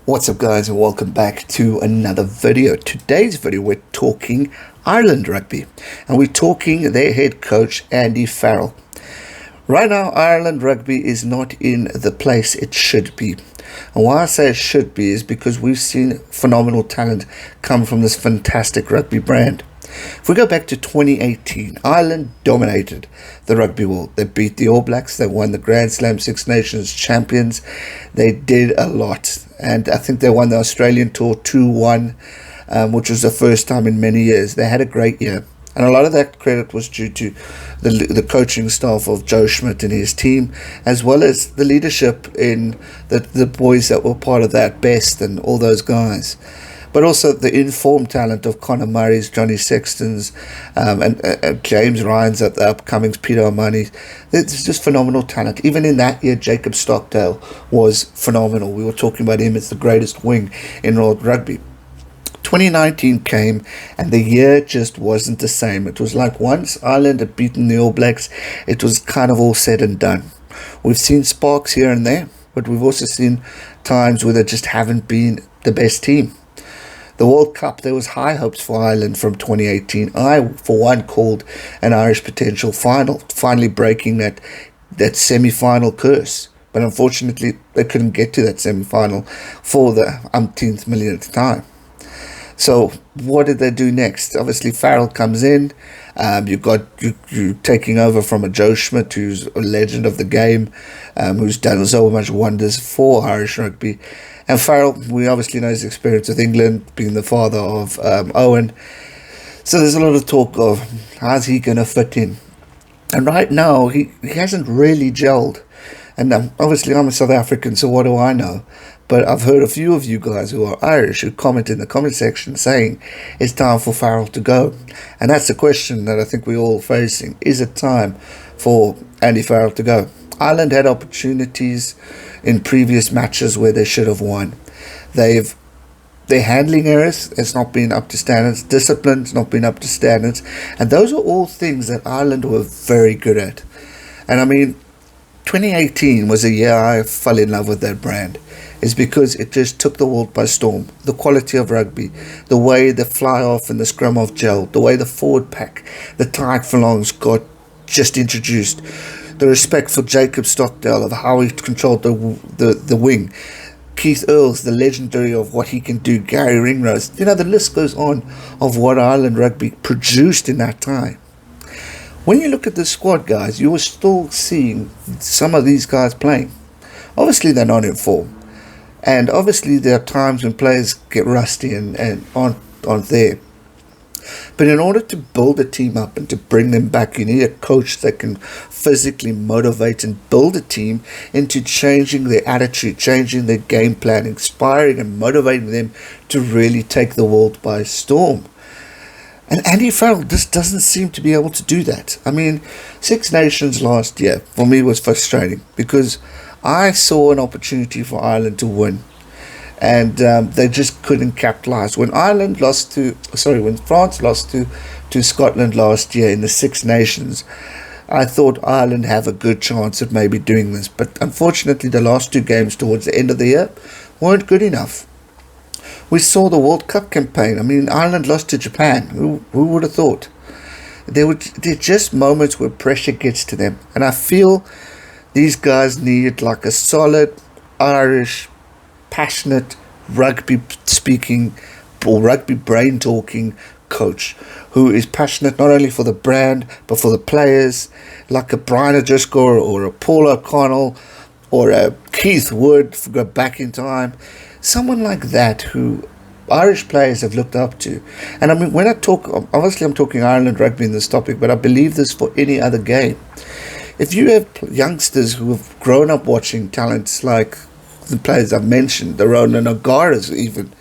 What's up guys, and welcome back to another video. Today's video we're talking Ireland rugby, and we're talking their head coach Andy Farrell. Right now Ireland rugby is not in the place it should be, and why I say it should be is because we've seen phenomenal talent come from this fantastic rugby brand. If we go back to 2018, Ireland dominated the rugby world. They beat the All Blacks, they won the Grand Slam Six Nations champions, they did a lot, and I think they won the Australian Tour 2-1, which was the first time in many years. They had a great year, and a lot of that credit was due to the coaching staff of Joe Schmidt and his team, as well as the leadership in the boys that were part of that, Best and all those guys. But also the informed talent of Conor Murray's, Johnny Sexton's, and James Ryan's at the upcomings, Peter O'Mahony's. It's just phenomenal talent. Even in that year, Jacob Stockdale was phenomenal. We were talking about him as the greatest wing in world rugby. 2019 came, and the year just wasn't the same. It was like once Ireland had beaten the All Blacks, it was kind of all said and done. We've seen sparks here and there, but we've also seen times where they just haven't been the best team. The World Cup, there was high hopes for Ireland from 2018. I, for one, called an Irish potential final, finally breaking that semi-final curse. But unfortunately, they couldn't get to that semi-final for the umpteenth millionth time. So what did they do next? Obviously, Farrell comes in. You've got you taking over from a Joe Schmidt, who's a legend of the game, who's done so much wonders for Irish rugby. And Farrell, we obviously know his experience with England, being the father of Owen. So there's a lot of talk of how's he going to fit in. And right now, he hasn't really gelled. And obviously, I'm a South African, so what do I know? But I've heard a few of you guys who are Irish who comment in the comment section saying it's time for Farrell to go. And that's the question that I think we're all facing. Is it time for Andy Farrell to go? Ireland had opportunities in previous matches where they should have won. Their handling errors has not been up to standards. Discipline's not been up to standards. And those are all things that Ireland were very good at. And I mean, 2018 was a year I fell in love with that brand. It's because it just took the world by storm. The quality of rugby, the way the fly-off and the scrum-off gelled, the way the forward pack, the tag furlongs got just introduced, the respect for Jacob Stockdale, of how he controlled the wing, Keith Earls, the legendary of what he can do, Gary Ringrose. The list goes on of what Ireland rugby produced in that time. When you look at the squad, guys, you were still seeing some of these guys playing. Obviously, they're not in form. And obviously, there are times when players get rusty and aren't there. But in order to build a team up and to bring them back, you need a coach that can physically motivate and build a team into changing their attitude, changing their game plan, inspiring and motivating them to really take the world by storm. And Andy Farrell just doesn't seem to be able to do that. I mean, Six Nations last year for me was frustrating because I saw an opportunity for Ireland to win, and they just couldn't capitalize. When France lost to Scotland last year in the Six Nations, I thought Ireland have a good chance of maybe doing this. But unfortunately, the last two games towards the end of the year weren't good enough. We saw the World Cup campaign. I mean, Ireland lost to Japan. Who would have thought? They're just moments where pressure gets to them. And I feel these guys need like a solid Irish, passionate, rugby-speaking or rugby brain-talking coach who is passionate not only for the brand but for the players, like a Brian O'Driscoll or a Paul O'Connell or a Keith Wood, if we go back in time. Someone like that who Irish players have looked up to. And I mean, when I talk, obviously I'm talking Ireland rugby in this topic, but I believe this for any other game. If you have youngsters who have grown up watching talents like the players I've mentioned, the Ronan O'Garas even,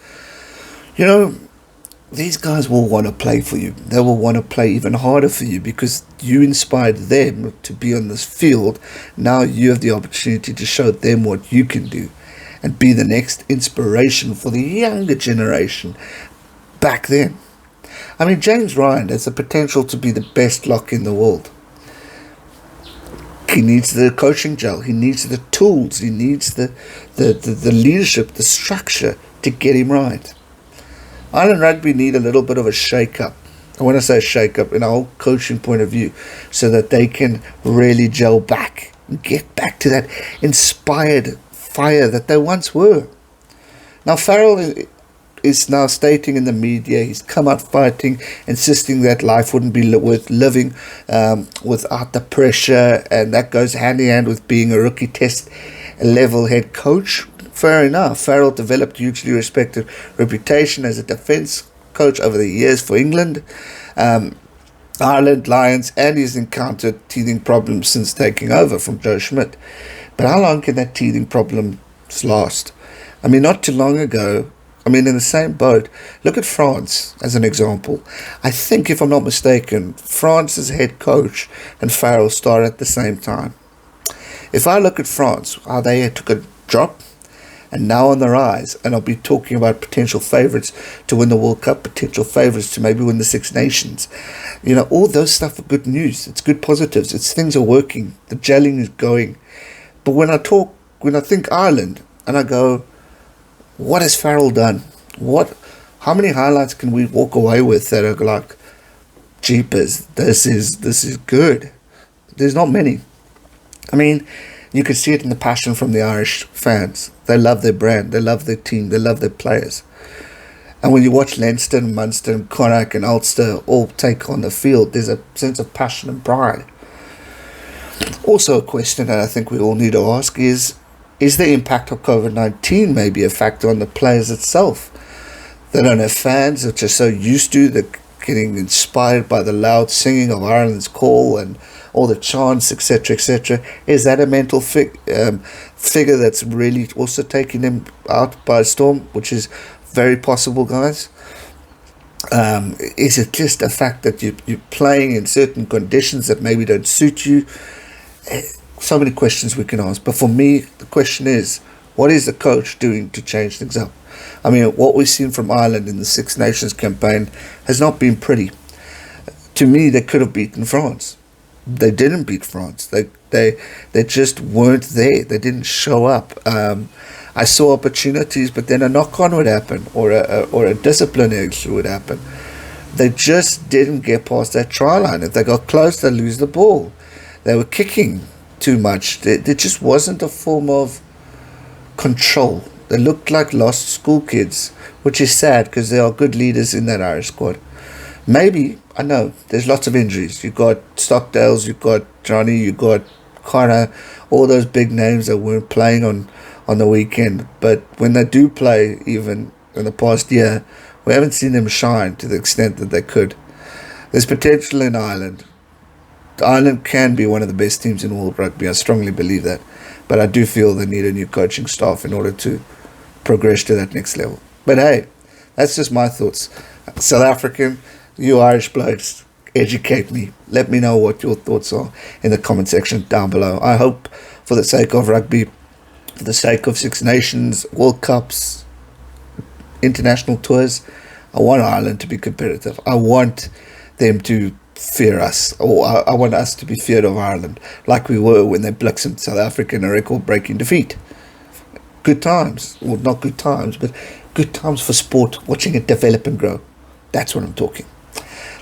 these guys will want to play for you. They will want to play even harder for you because you inspired them to be on this field. Now you have the opportunity to show them what you can do and be the next inspiration for the younger generation back then. I mean, James Ryan has the potential to be the best lock in the world. He needs the coaching gel. He needs the tools. He needs the leadership, the structure to get him right. Ireland Rugby need a little bit of a shake-up. I want to say shake-up in a whole coaching point of view, so that they can really gel back and get back to that inspired fire that they once were. Now Farrell is now stating in the media he's come out fighting, insisting that life wouldn't be worth living without the pressure, and that goes hand in hand with being a rookie test level head coach. Fair enough. Farrell developed a hugely respected reputation as a defence coach over the years for England, Ireland, Lions, and he's encountered teething problems since taking over from Joe Schmidt. But how long can that teething problems last? I mean, not too long ago, in the same boat, look at France as an example. I think, if I'm not mistaken, France's head coach and Farrell started at the same time. If I look at France, how they took a drop and now on the rise, and I'll be talking about potential favourites to win the World Cup, potential favourites to maybe win the Six Nations. All those stuff are good news. It's good positives. It's things are working. The gelling is going. But when I think Ireland, and I go, what has Farrell done? How many highlights can we walk away with that are like, jeepers, this is good? There's not many. You can see it in the passion from the Irish fans. They love their brand, they love their team, they love their players. And when you watch Leinster, Munster, Connacht and Ulster all take on the field, there's a sense of passion and pride. Also, a question that I think we all need to ask is the impact of COVID-19 maybe a factor on the players itself? They don't have fans, which are so used to, they're getting inspired by the loud singing of Ireland's call and all the chants, etc., etc. Is that a mental figure that's really also taking them out by storm, which is very possible, guys? Is it just a fact that you're playing in certain conditions that maybe don't suit you? So many questions we can ask. But for me, the question is, what is the coach doing to change things up? What we've seen from Ireland in the Six Nations campaign has not been pretty. To me, they could have beaten France. They didn't beat France. They just weren't there. They didn't show up. I saw opportunities, but then a knock-on would happen, or a disciplinary issue would happen. They just didn't get past that try line. If they got close, they lose the ball. They were kicking too much. There just wasn't a form of control. They looked like lost school kids, which is sad because there are good leaders in that Irish squad. Maybe, I know, there's lots of injuries. You've got Stockdale's, you've got Johnny, you've got Connor, all those big names that weren't playing on the weekend. But when they do play, even in the past year, we haven't seen them shine to the extent that they could. There's potential in Ireland. Ireland can be one of the best teams in world rugby. I strongly believe that. But I do feel they need a new coaching staff in order to progress to that next level. But hey, that's just my thoughts. South African, you Irish blokes, educate me. Let me know what your thoughts are in the comment section down below. I hope, for the sake of rugby, for the sake of Six Nations, World Cups, international tours, I want Ireland to be competitive. I want them to fear us, or I want us to be feared of Ireland, like we were when they blixened South Africa in a record-breaking defeat. Good times. Well, not good times, but good times for sport, watching it develop and grow. That's what I'm talking.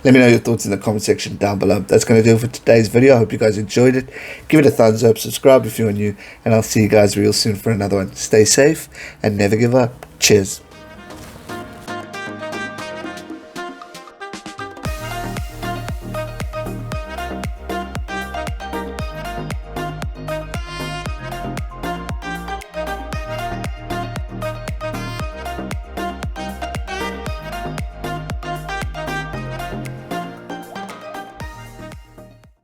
Let me know your thoughts in the comment section down below. That's going to do it for today's video. I hope you guys enjoyed it. Give it a thumbs up, subscribe if you're new, and I'll see you guys real soon for another one. Stay safe and never give up. Cheers.